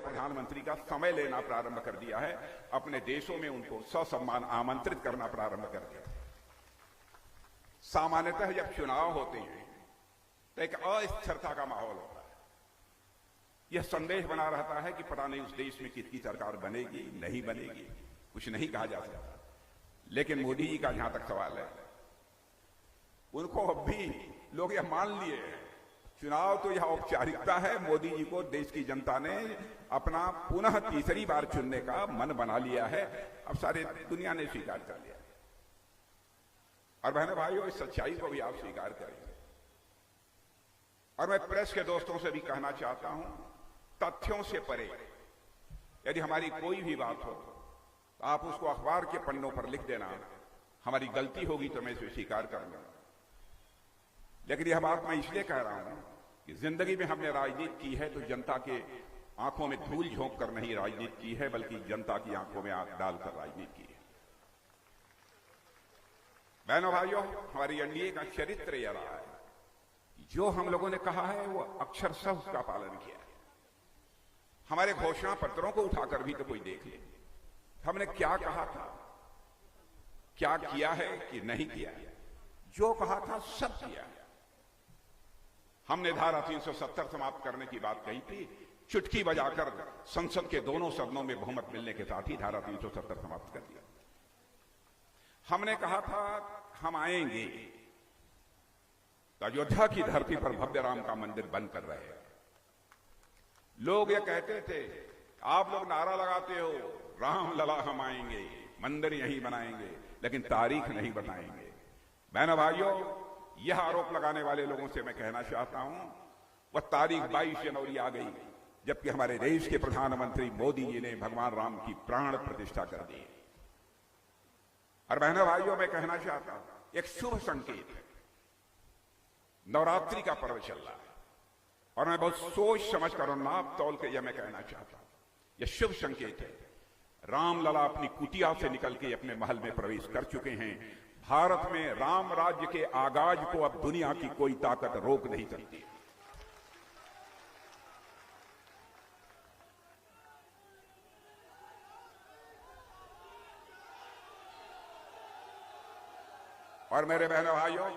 प्रधानमंत्री का समय लेना प्रारंभ कर दिया है, अपने देशों में उनको ससम्मान आमंत्रित करना प्रारंभ कर दिया है। सामान्यतः जब चुनाव होते हैं तो एक अस्थिरता का माहौल होता है। यह संदेश बना रहता है कि पता नहीं उस देश में किसकी सरकार बनेगी नहीं बनेगी, कुछ नहीं कहा जा सकता। लेकिन मोदी जी का जहां तक सवाल है, उनको अब भी लोग यह मान लिए हैं, चुनाव तो यह औपचारिकता है। मोदी जी को देश की जनता ने अपना पुनः तीसरी बार चुनने का मन बना लिया है, अब सारी दुनिया ने स्वीकार कर लिया। और बहनों भाइयों, इस सच्चाई को भी आप स्वीकार करें। और मैं प्रेस के दोस्तों से भी कहना चाहता हूं, तथ्यों से परे यदि हमारी कोई भी बात हो तो आप उसको अखबार के पन्नों पर लिख देना। हमारी गलती होगी तो मैं इसे स्वीकार करूंगा, लेकिन यह बात मैं इसलिए कह रहा हूं कि जिंदगी में हमने राजनीति की है तो जनता के आंखों में धूल झोंक कर नहीं राजनीति की है, बल्कि जनता की आंखों में आंख डालकर राजनीति की है। बहनों भाइयों, हमारी एनडीए का चरित्र यह रहा है, जो हम लोगों ने कहा है वो अक्षरशः उसका पालन किया है। हमारे घोषणा पत्रों को उठाकर भी तो कोई देख ले, हमने क्या कहा था, क्या किया है कि नहीं किया है। जो कहा था सब किया है। हमने धारा 370 समाप्त करने की बात कही थी, चुटकी बजाकर संसद के दोनों सदनों में बहुमत मिलने के साथ ही धारा 370 समाप्त कर दिया। हमने कहा था हम आएंगे तो अयोध्या की धरती पर भव्य राम का मंदिर बन कर रहे। लोग ये कहते थे, आप लोग नारा लगाते हो राम लला हम आएंगे, मंदिर यहीं बनाएंगे, लेकिन तारीख नहीं बताएंगे। बहनों भाइयों, यह आरोप लगाने वाले लोगों से मैं कहना चाहता हूं, वह तारीख 22 जनवरी आ गई जबकि हमारे देश के प्रधानमंत्री मोदी जी ने भगवान राम की प्राण प्रतिष्ठा कर दी। और बहनों भाइयों, मैं कहना चाहता हूं, एक शुभ संकेत है, नवरात्रि का पर्व चल रहा है और मैं बहुत सोच समझ कर और नाप तौल के यह मैं कहना चाहता हूं, यह शुभ संकेत है। रामलला अपनी कुटिया से निकल के अपने महल में प्रवेश कर चुके हैं। भारत में राम राज्य के आगाज को अब दुनिया की कोई ताकत रोक नहीं सकती। और मेरे बहनों भाइयों,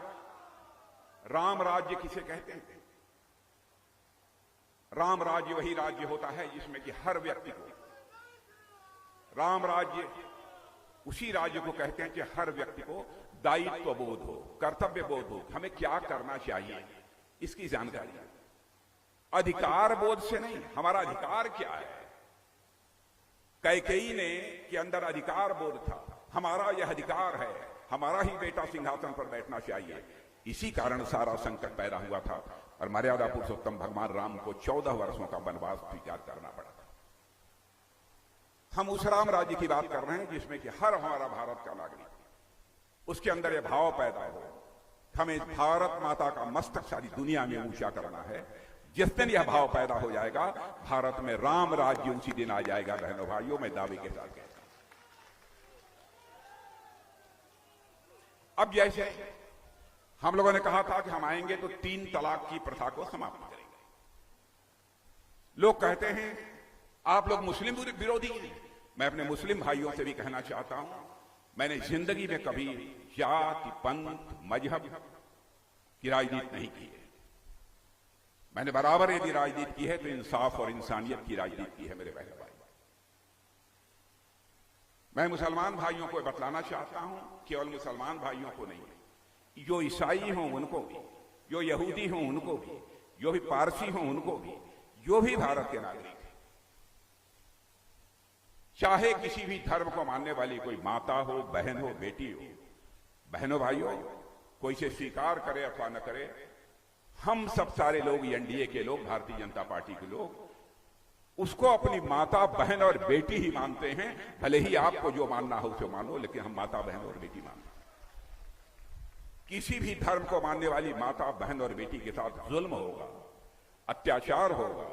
राम राज्य किसे कहते हैं? राम राज्य वही राज्य होता है जिसमें कि हर व्यक्ति को, राम राज्य उसी राज्य को कहते हैं कि हर व्यक्ति को दायित्व बोध हो, कर्तव्य बोध हो, हमें क्या करना चाहिए इसकी जानकारी। अधिकार बोध से नहीं, हमारा अधिकार क्या है। कैकेयी ने के अंदर अधिकार बोध था, हमारा यह अधिकार है, हमारा ही बेटा सिंहासन पर बैठना चाहिए। इसी कारण सारा संकट पैदा हुआ था और मर्यादा पुरुषोत्तम भगवान राम को 14 वर्षों का वनवास स्वीकार करना पड़ा था। हम उस राम राज्य की बात कर रहे हैं जिसमें कि हर हमारा भारत का नागरिक, उसके अंदर यह भाव पैदा हो, हमें भारत माता का मस्तक सारी दुनिया में ऊंचा करना है। जिस दिन यह भाव पैदा हो जाएगा, भारत में राम राज्य उसी दिन आ जाएगा। बहनों भाइयों, मैं दावे के साथ कहता हूं। अब जैसे हम लोगों ने कहा था कि हम आएंगे तो 3 तलाक की प्रथा को समाप्त करेंगे। लोग कहते हैं आप लोग मुस्लिम विरोधी हैं। मैं अपने मुस्लिम भाइयों से भी कहना चाहता हूं, मैंने जिंदगी में कभी जाति, पंथ, मजहब की राजनीति नहीं की है। मैंने बराबर यदि राजनीति की है तो इंसाफ और इंसानियत की राजनीति की है। मेरे बहन भाई, मैं मुसलमान भाइयों को बतलाना चाहता हूं, केवल मुसलमान भाइयों को नहीं, जो ईसाई हों उनको भी, जो यहूदी हों उनको भी, जो भी पारसी हों उनको भी, जो भी भारत के नागरिक हैं, चाहे किसी भी धर्म को मानने वाली कोई माता हो, बहन हो, बेटी हो, बहनों भाइयों, कोई इसे स्वीकार करे अथवा न करे, हम सब सारे लोग, एनडीए के लोग, भारतीय जनता पार्टी के लोग, उसको अपनी माता, बहन और बेटी ही मानते हैं। भले ही आपको जो मानना हो उसे मानो, लेकिन हम माता, बहन और बेटी मानते हैं। किसी भी धर्म को मानने वाली माता, बहन और बेटी के साथ जुल्म होगा, अत्याचार होगा,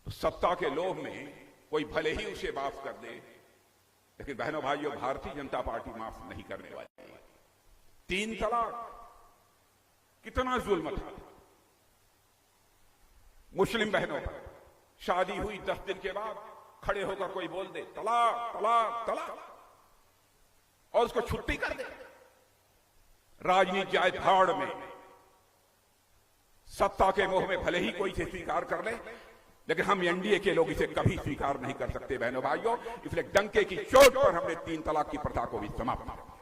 तो सत्ता के लोभ में कोई भले ही उसे माफ कर दे, लेकिन बहनों भाइयों, भारतीय जनता पार्टी माफ नहीं करने वाली है। 3 तलाक कितना जुल्म था मुस्लिम बहनों पर, शादी हुई 10 दिन के बाद खड़े होकर कोई बोल दे तलाक तलाक तलाक और उसको छुट्टी कर दे। राजनीति जाए भाड़ में। सत्ता के मोह में भले ही कोई इसे स्वीकार कर ले, लेकिन हम एनडीए के लोग इसे कभी स्वीकार नहीं कर सकते बहनों भाइयों। इसलिए डंके की चोट पर हमने 3 तलाक की प्रथा को भी समाप्त किया।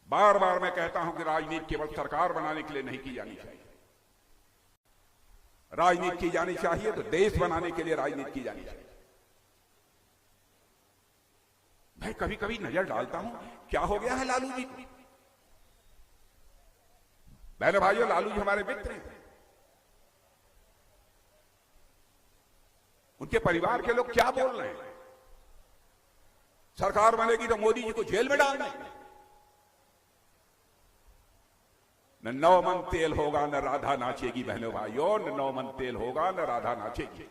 बार बार मैं कहता हूं कि राजनीति केवल सरकार बनाने के लिए नहीं की जानी चाहिए। राजनीति की जानी चाहिए तो देश बनाने के लिए राजनीति की जानी चाहिए। मैं कभी कभी नजर डालता हूं क्या हो गया है लालू जी को। बहनों भाइयों, लालू जी हमारे मित्र हैं। उनके परिवार के लोग क्या बोल रहे हैं? सरकार बनेगी तो मोदी जी को जेल में डाल देंगे। न 9 मन तेल होगा न राधा नाचेगी बहनों भाइयों, न 9 मन तेल होगा न राधा नाचेगी।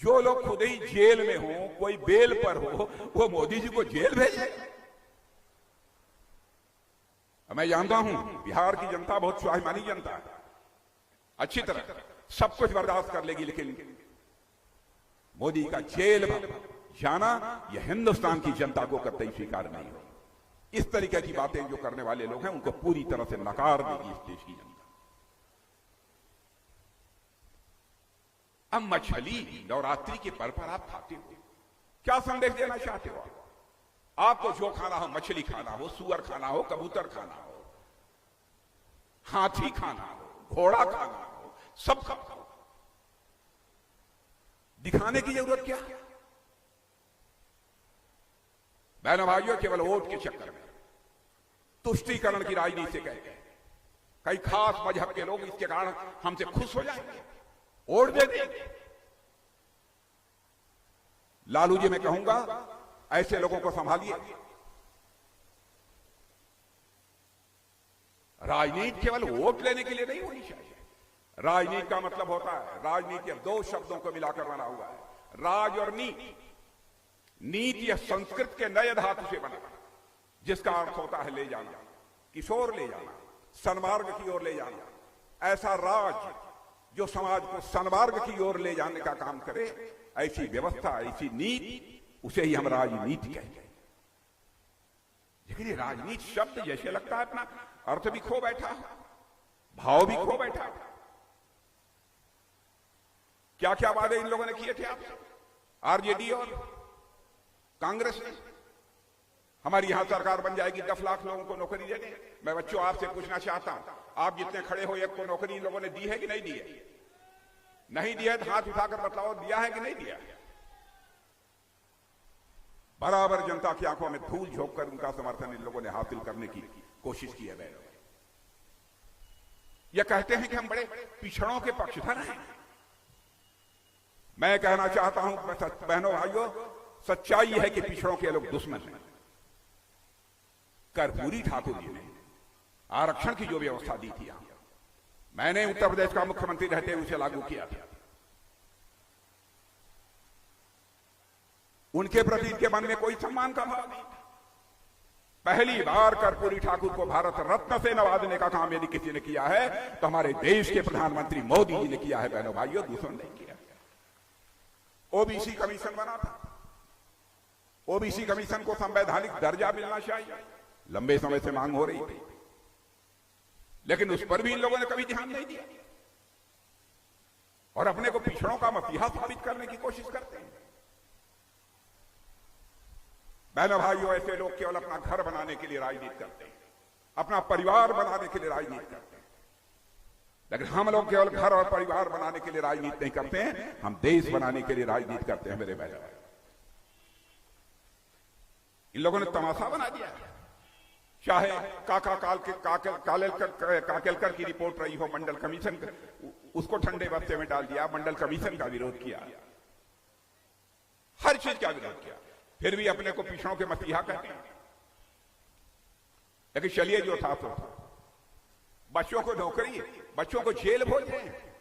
जो लोग खुद ही जेल में हो, कोई बेल पर हो, वो मोदी जी को जेल भेजे। मैं जानता हूं बिहार की जनता बहुत स्वाभिमानी जनता है, अच्छी तरह सब कुछ बर्दाश्त कर लेगी, लेकिन मोदी का जेल जाना यह हिंदुस्तान की जनता को कतई स्वीकार नहीं हो। इस तरीके की बातें जो करने वाले लोग हैं उनको पूरी तरह से नकार देगी इस देश की जनता। अब मछली नवरात्रि के पर्व पर आप खाते हो, क्या संदेश देना चाहते हो? आपको जो खाना हो, मछली खाना हो, सुअर खाना हो, कबूतर खाना हो, हाथी खाना हो, घोड़ा खाना हो, सब खाओ। दिखाने की जरूरत क्या है? बहनों भाइयों, केवल वोट के चक्कर में तुष्टीकरण की राजनीति से कहते हैं कई खास मजहब के लोग इसके कारण हमसे खुश हो जाएंगे, वोट दे देंगे। लालू जी मैं कहूंगा ऐसे लोगों को संभालिए। राजनीति केवल वोट लेने के लिए नहीं होनी चाहिए। राजनीति का मतलब होता है, राजनीति अब 2 शब्दों को मिलाकर बना हुआ है, राज और नीति। नीति या संस्कृत के नए धातु से बना, जिसका अर्थ होता है ले जाना, किशोर ले जाना, सन्मार्ग की ओर ले जाना। ऐसा राज जो समाज को सन्मार्ग की ओर ले जाने का काम करे, ऐसी व्यवस्था, ऐसी नीति, उसे ही हम राजनीति कहते हैं। लेकिन ये राजनीति शब्द जैसे लगता है अपना अर्थ भी खो बैठा है, भाव भी खो बैठा है। क्या क्या वादे इन लोगों ने किए थे आपसे? आरजेडी और कांग्रेस ने हमारी यहां सरकार बन जाएगी, 10 लाख लोगों को नौकरी दे दें। मैं बच्चों आपसे पूछना चाहता हूं, आप जितने खड़े हो, एक को नौकरी इन लोगों ने दी है कि नहीं दी है? नहीं दिया है तो हाथ उठाकर बतलाओ, दिया है कि नहीं दिया? बराबर जनता की आंखों में धूल झोंक कर उनका समर्थन इन लोगों ने हासिल करने की कोशिश की है। ये कहते हैं कि हम बड़े पिछड़ों के पक्षधर हैं। मैं कहना चाहता हूं बहनों भाइयों, सच्चाई है कि पिछड़ों के लोग दुश्मन हैं। कर्पूरी ठाकुर जी ने आरक्षण की जो व्यवस्था दी थी, मैंने उत्तर प्रदेश का मुख्यमंत्री रहते हुए उसे लागू किया था। उनके प्रति इनके मन में कोई सम्मान का भाव नहीं था। पहली बार कर्पूरी ठाकुर को भारत रत्न से नवाजने का काम यदि किसी ने किया है तो हमारे देश के प्रधानमंत्री मोदी जी ने किया है बहनों भाइयों, दूसरों ने नहीं किया। ओबीसी कमीशन बना था, ओबीसी कमीशन को संवैधानिक दर्जा मिलना चाहिए, लंबे समय से मांग हो रही थी, लेकिन उस पर भी इन लोगों ने कभी ध्यान नहीं दिया और अपने को पिछड़ों का मसीहा साबित करने की कोशिश करते हैं। बहनों भाइयों, ऐसे लोग केवल अपना घर बनाने के लिए राजनीति करते हैं, अपना परिवार बनाने के लिए राजनीति करते हैं, लेकिन हम लोग केवल घर और परिवार बनाने के लिए राजनीति नहीं करते हैं, हम देश बनाने के लिए राजनीति करते हैं। मेरे बहनों, इन लोगों ने तमाशा बना दिया। चाहे काकेलकर की रिपोर्ट रही हो, मंडल कमीशन, उसको ठंडे बस्ते में डाल दिया, मंडल कमीशन का विरोध किया, हर चीज का विरोध किया, फिर भी अपने को पिछड़ों के मसीहा कहते हैं। लेकिन चलिए जो था तो था। बच्चों को नौकरी, बच्चों को जेल भेज रहे हैं,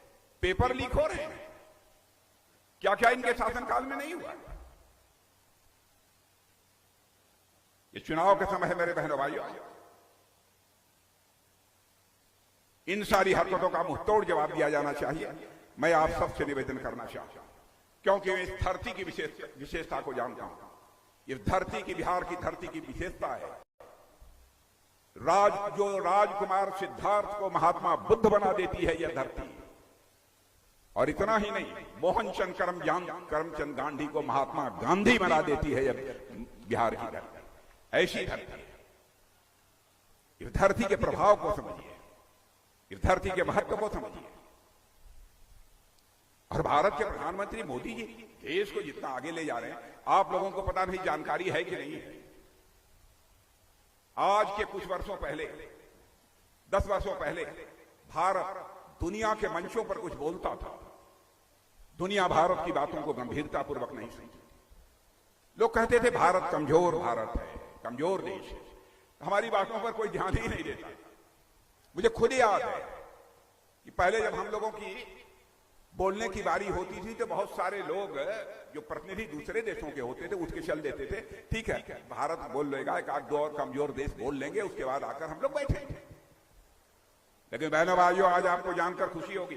पेपर लीक हो रहे हैं, क्या क्या इनके शासनकाल में नहीं हुआ? ये चुनाव के समय है मेरे बहनों भाइयों, इन सारी हरकतों का मुंहतोड़ जवाब दिया जाना चाहिए। मैं आप सबसे निवेदन करना चाहता हूं, क्योंकि मैं इस धरती की विशेषता को जानता हूं। इस धरती की, बिहार की धरती की विशेषता है जो राजकुमार सिद्धार्थ को महात्मा बुद्ध बना देती है यह धरती। और इतना ही नहीं, मोहनचंद करमचंद गांधी को महात्मा गांधी बना देती है यह बिहार की धरती। ऐसी धरती है। इस धरती के प्रभाव को समझिए, इस धरती के महत्व को समझिए। और भारत के प्रधानमंत्री मोदी जी देश को जितना आगे ले जा रहे हैं, आप लोगों को पता नहीं जानकारी है कि नहीं है। आज के कुछ वर्षों पहले, 10 वर्षों पहले, भारत दुनिया के मंचों पर कुछ बोलता था, दुनिया भारत की बातों को गंभीरतापूर्वक नहीं सुनती। लोग कहते थे भारत कमजोर भारत है, कमजोर देश है, हमारी बातों पर कोई ध्यान ही नहीं देता। मुझे खुद याद है कि पहले जब हम लोगों की बोलने की बारी होती थी तो बहुत सारे लोग जो प्रतिनिधि दूसरे देशों के होते थे उठ के चल देते थे, ठीक है भारत बोल लेगा, एक आध दो और कमजोर देश बोल लेंगे, उसके बाद आकर हम लोग बैठेंगे। लेकिन बहनों भाइयों, आज आपको जानकर खुशी होगी